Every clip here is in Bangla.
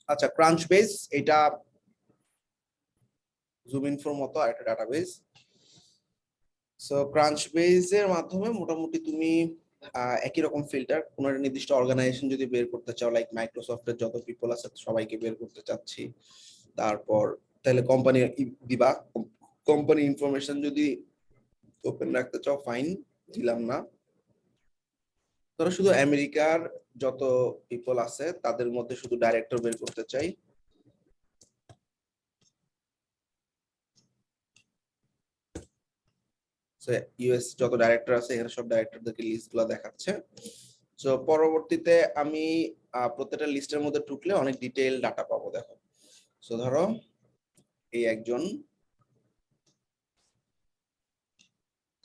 আচ্ছা, ক্রাঞ্চবেস এটা জুম ইনফোর মতো একটা ডাটাবেস। সো ক্রাঞ্চবেস এর মাধ্যমে মোটামুটি তুমি একই রকম ফিল্টার কোনো একটা নির্দিষ্ট অর্গানাইজেশন যদি বের করতে চাও, লাইক মাইক্রোসফটের যত পিপল আছে সবাইকে বের করতে চাচ্ছি, তারপর তাহলে কোম্পানি দিবা, কোম্পানি ইনফরমেশন যদি ওপেন রাখতে চাও ফাইন, দিলাম না। ধরো শুধু আমেরিকার যত পিপল আছে তাদের মধ্যে শুধু ডাইরেক্টর বের করতে চাই, ইউএস যত ডাইরেক্টর আছে এখানে সব ডাইরেক্টরদেরকে লিস্ট গুলো দেখাচ্ছে। তো পরবর্তীতে আমি প্রত্যেকটা লিস্টের মধ্যে ঢুকলে অনেক ডিটেইল ডাটা পাবো। দেখো, সো ধরো এই একজন,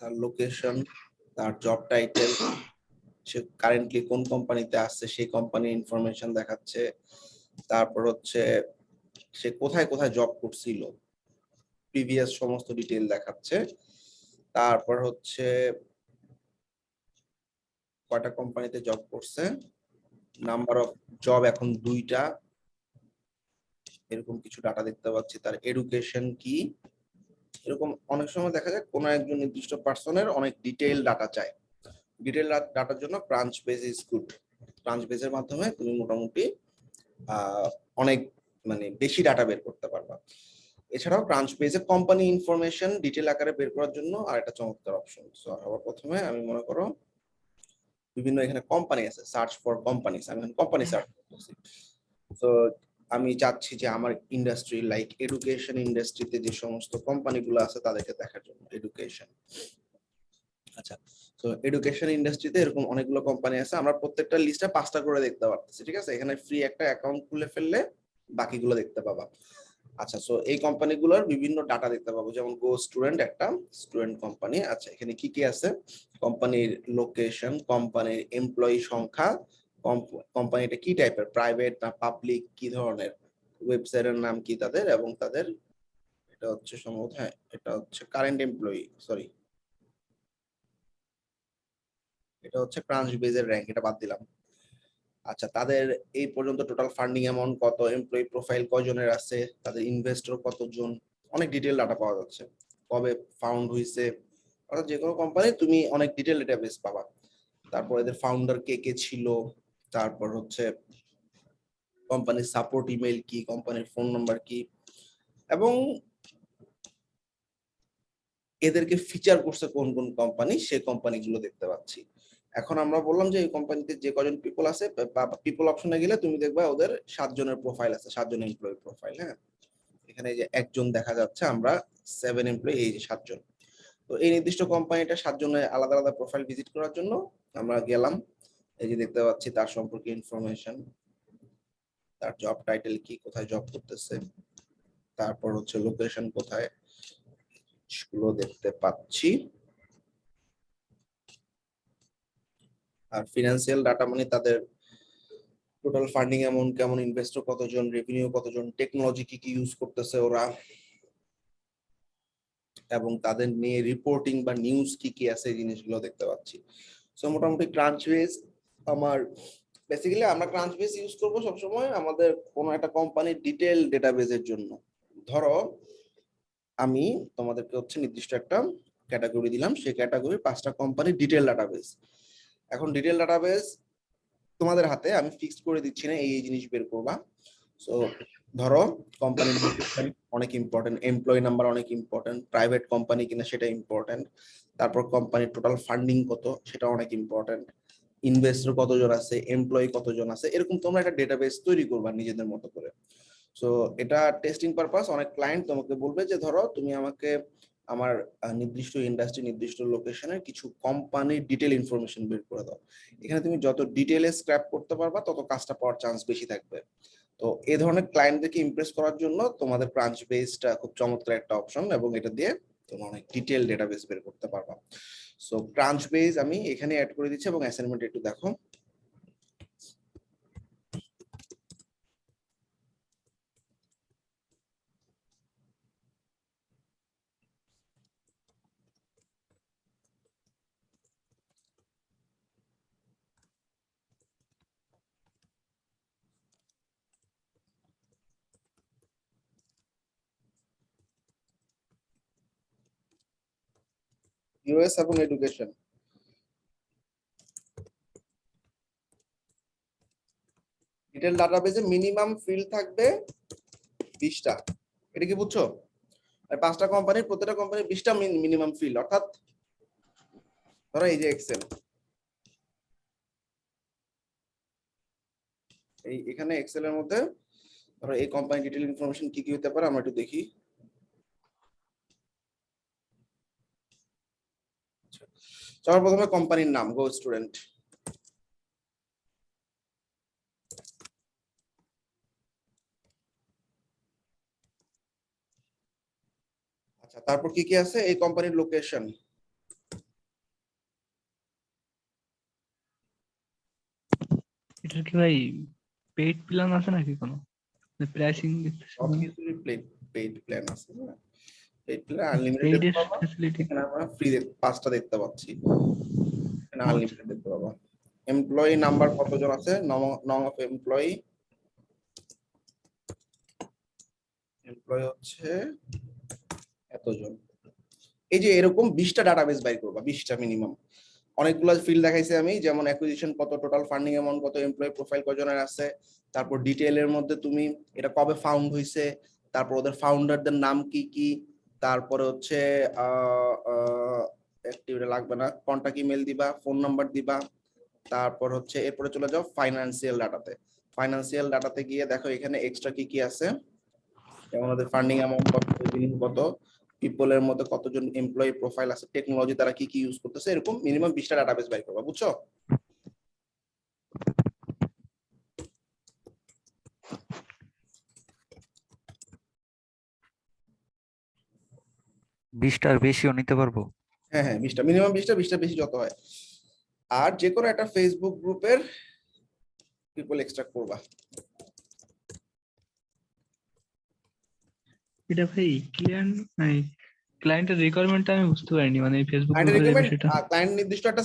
তার লোকেশন, তার জব টাইটেল, সে কারেন্টলি কোন কোম্পানিতে আছে সেই কোম্পানির ইনফরমেশন দেখাচ্ছে, তারপর হচ্ছে সে কোথায় কোথায় জব করছিল প্রিভিয়াস সমস্ত ডিটেইল দেখাচ্ছে, তারপর হচ্ছে কয়টা কোম্পানিতে জব করছে, নাম্বার অফ জব এখন 2টা, এরকম কিছু ডাটা দেখতে পাচ্ছি। তার এডুকেশন কি, এরকম অনেক সময় দেখা যায় কোন একজন নির্দিষ্ট পার্সনের অনেক ডিটেইল ডাটা চায়। ডিটেইল ডাটার জন্য ক্রাঞ্চবেস ইজ গুড। ক্রাঞ্চবেসের মাধ্যমে তুমি মোটামুটি অনেক মানে বেশি ডাটা বের করতে পারবা। এছাড়াও ক্রাঞ্চবেসে কোম্পানি ইনফরমেশন ডিটেইল আকারে বের করার জন্য আর একটা চমৎকার অপশন। সো আবার প্রথমে আমি মনে করো বিভিন্ন এখানে কোম্পানি আছে, সার্চ ফর কোম্পানিজ, আমি কোম্পানি সার্চ করতেছি। তো আমি চাচ্ছি যে আমার ইন্ডাস্ট্রি লাইক এডুকেশন ইন্ডাস্ট্রিতে যে সমস্ত কোম্পানিগুলো আছে তাদেরকে দেখার জন্য এডুকেশন। আচ্ছা, তো এডুকেশন ইন্ডাস্ট্রিতে এরকম অনেকগুলো কোম্পানি আছে, আমরা প্রত্যেকটা লিস্টে 5টা করে দেখতে পারতেছি। ঠিক আছে, এখানে ফ্রি একটা অ্যাকাউন্ট খুলে ফেললে বাকিগুলো দেখতে পাবা। আচ্ছা, সো এই কোম্পানিগুলোর বিভিন্ন ডাটা দেখতে পাবো, যেমন গো স্টুডেন্ট একটা স্টুডেন্ট কোম্পানি। আচ্ছা, এখানে কি কি আছে, কোম্পানির লোকেশন, কোম্পানির এমপ্লয়ি সংখ্যা, কোম্পানিটা কি টাইপের, প্রাইভেট না পাবলিক, কি ধরনের, ওয়েবসাইটের নাম কি তাদের, এবং তাদের এটা হচ্ছে সম্ভবত, হ্যাঁ এটা হচ্ছে কারেন্ট এমপ্লয়ি, সরি এটা হচ্ছে ক্রাঞ্চবেসের র্যাঙ্ক, এটা বাদ দিলাম। আচ্ছা, তাদের এই পর্যন্ত টোটাল ফান্ডিং অ্যামাউন্ট কত, এমপ্লয়ি প্রোফাইল কয়জনের আছে, তাদের ইনভেস্টর কতজন, অনেক ডিটেইল ডাটা পাওয়া যাচ্ছে, কবে ফাউন্ড হইছে, অর্থাৎ যে কোনো কোম্পানি তুমি অনেক ডিটেইল ডেটাবেস পাবা। তারপর এদের ফাউন্ডার কে কে ছিল, তারপর হচ্ছে কোম্পানির সাপোর্ট ইমেল কি, কোম্পানির ফোন নাম্বার কি, এবং এদেরকে ফিচার করছে কোন কোন কোম্পানি, সেই কোম্পানিগুলো দেখতে পাচ্ছি। এখন আমরা বললাম যে এই কোম্পানিতে যে কজন পিপল আছে, পিপল অপশনে গেলে তুমি দেখবা ওদের 7 জনের প্রোফাইল আছে, 7 জন এমপ্লয়ি প্রোফাইল। হ্যাঁ, এখানে যে একজন দেখা যাচ্ছে, আমরা 7 এমপ্লয়ি, এই যে 7 জন। তো এই নির্দিষ্ট কোম্পানিটা 7 জনের আলাদা আলাদা প্রোফাইল ভিজিট করার জন্য আমরা গেলাম। এই যে দেখতে পাচ্ছি তার সম্পর্কে ইনফরমেশন, তার জব টাইটেল কি, কোথায় জব করতেছে, তারপর হচ্ছে লোকেশন কোথায়, সেগুলো দেখতে পাচ্ছি। আর ফিনান্সিয়াল ডাটা মানে তাদের টোটাল ফান্ডিং অ্যামাউন্ট কেমন, ইনভেস্টর কতজন, রেভিনিউ কতজন, টেকনোলজি কি কি ইউজ করতেছে ওরা, এবং তাদের নিয়ে রিপোর্টিং বা নিউজ কি কি আছে, এই জিনিসগুলো দেখতে পাচ্ছি। সো মোটামুটি ক্রাঞ্চবেস আমার, বেসিক্যালি আমরা ক্রাঞ্চবেস ইউজ করব সবসময় আমাদের কোনো একটা কোম্পানির ডিটেল ডেটাবেসের জন্য। ধরো আমি তোমাদেরকে হচ্ছে নির্দিষ্ট একটা ক্যাটাগরি দিলাম, সেই ক্যাটাগরি 5টা কোম্পানির ডিটেল ডাটাবেস। এখন ডিটেল ডাটাবেস তোমাদের হাতে, আমি ফিক্সড করে দিচ্ছি না এই জিনিস বের করবা। সো ধরো কোম্পানির অনেক ইম্পর্টেন্ট, এমপ্লয়ি নাম্বার অনেক ইম্পর্টেন্ট, প্রাইভেট কোম্পানি কিনা সেটা ইম্পর্টেন্ট, তারপর কোম্পানির টোটাল ফান্ডিং কত সেটা অনেক ইম্পর্টেন্ট, ইনভেস্টর কতজন আছে, এমপ্লয়ি কতজন আছে, এরকম তোমরা একটা ডেটাবেস তৈরি করবা নিজেদের মতো করে। সো এটা টেস্টিং পারপাস, অনেক ক্লায়েন্ট তোমাকে বলবে যে ধরো তুমি আমাকে আমার নির্দিষ্ট ইন্ডাস্ট্রি নির্দিষ্ট লোকেশনের কিছু কোম্পানির ডিটেল ইনফরমেশন বের করে দাও। এখানে তুমি যত ডিটেইলে স্ক্র্যাপ করতে পারবা তত কাজটা পাওয়ার চান্স বেশি থাকবে। তো এই ধরনের ক্লায়েন্টদেরকে ইমপ্রেস করার জন্য তোমাদের ক্রাঞ্চবেসটা খুব চমৎকার একটা অপশন, এবং এটা দিয়ে তোমরা অনেক ডিটেইল ডেটাবেস বের করতে পারবা। সো ক্রাঞ্চবেস আমি এখানে অ্যাড করে দিচ্ছি, এবং অ্যাসাইনমেন্ট একটু দেখো। ইউএস এবং এডুকেশন। ডিটেল ডাটাবেজে মিনিমাম ফিল্ড থাকবে 20টা। এটা কি বুঝছো? আর 5টা কোম্পানির প্রত্যেকটা কোম্পানির 20টা মিনিমাম ফিল্ড, অর্থাৎ ধরো এই যে এক্সেল, এই এখানে এক্সেল এর মধ্যে ধরো এই কোম্পানি ডিটেল ইনফরমেশন কি কি হতে পারে আমরা একটু দেখি। সবার প্রথমে কোম্পানির নাম, গো স্টুডেন্ট। আচ্ছা, তারপর কি কি আছে? এই কোম্পানির লোকেশন, এটার কি ভাই পেইড প্ল্যান আছে নাকি কোনো? প্রাইসিং দেখতেছি সব না। কিছুরই পেইড প্ল্যান আছে না? পেইড প্ল্যান আনলিমিটেড পেইড দেখতে এর পাবা, ফ্যাসিলিটি। এখানে আমরা ফ্রি 5টা দেখতে পাচ্ছি, এখানে আচ্ছা, আনলিমিটেড দেখতে পাবা। এমপ্লয়ি নাম্বার কতজন আছে? নং অফ এমপ্লয়ি, এমপ্লয়ি হচ্ছে এতজন। এই যে এরকম 20টা ডাটাবেস বাইর করবা, 20টা মিনিমাম। অনেকগুলো ফিল্ড দেখাইছি আমি, যেমন অ্যাকুইজিশন কত, টোটাল ফান্ডিং অ্যামাউন্ট কত, এমপ্লয়ি প্রোফাইল কজনের আছে, তারপর ডিটেইলের মধ্যে তুমি এটা কবে ফাউন্ড হইছে, তারপর ওদের ফাউন্ডারদের নাম কি কি, তারপরে হচ্ছে অ্যাক্টিভিটি লাগবে না, কন্টাক্ট ইমেল দিবা, ফোন নাম্বার দিবা। তারপর হচ্ছে এরপরে চলে যাও ফাইনান্সিয়াল ডাটাতে। ফাইনান্সিয়াল ডাটাতে গিয়ে দেখো এখানে এক্সট্রা কি কি আছে, যেমন ওদের ফান্ডিং অ্যামাউন্ট কত, রেভিনিউ কত, পিপলের মধ্যে কতজন এমপ্লয়ি প্রোফাইল আছে, টেকনোলজি তারা কি কি ইউজ করতেছে, এরকম মিনিমাম 20টা ডাটাবেস বাইর করবা, বুঝছো? বিশটার বেশিও নিতে পারবো? হ্যাঁ হ্যাঁ, 20টা মিনিমাম, 20টা বেশি যত হয়। আর যে কোনো একটা ফেসবুক গ্রুপের পিপল এক্সট্রাক্ট করবা। এটা ভাই ক্লায়েন্টের রিকোয়ারমেন্টটা আমি বুঝতে পারিনি, মানে ফেসবুক ক্লায়েন্ট গ্রুপের এই রিকমেন্ড, বিষয়টা। ক্লায়েন্ট নির্দিষ্ট একটা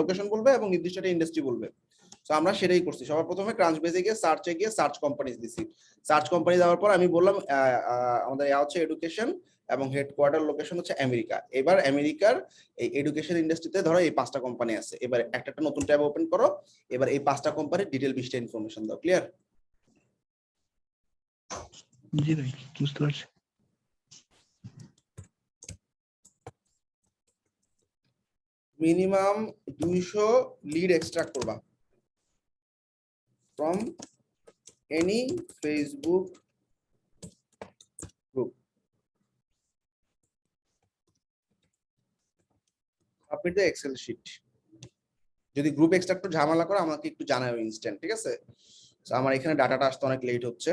লোকেশন বলবে এবং নির্দিষ্ট একটা ইন্ডাস্ট্রি বলবে। তো আমরা সেটাই করছি, সবার প্রথমে ক্রাঞ্চবেসে গিয়ে সার্চ কোম্পানিজ দিছি। সার্চ কোম্পানি দেওয়ার পর আমি বললাম আমাদের হচ্ছে এডুকেশন এবং হেডকোয়ার্টার লোকেশন হচ্ছে আমেরিকা। এবার আমেরিকার এই এডুকেশন ইন্ডাস্ট্রিতে ধরো এই 5টা কোম্পানি আছে, এবার একটা একটা নতুন ট্যাব ওপেন করো, এবার এই 5টা কোম্পানির ডিটেল 20টা ইনফরমেশন দাও। ক্লিয়ার? জি ভাই, বুঝতে পারছি। মিনিমাম 200 লিড এক্সট্রাক্ট করবা from any Facebook group. Submit the Excel sheet. যদি গ্রুপ এক্সট্রাক্ট ঝামেলা করে আমাকে একটু জানাও ইনস্ট্যান্ট, ঠিক আছে? তো আমার এখানে ডাটাটা আসতে অনেক লেট হচ্ছে।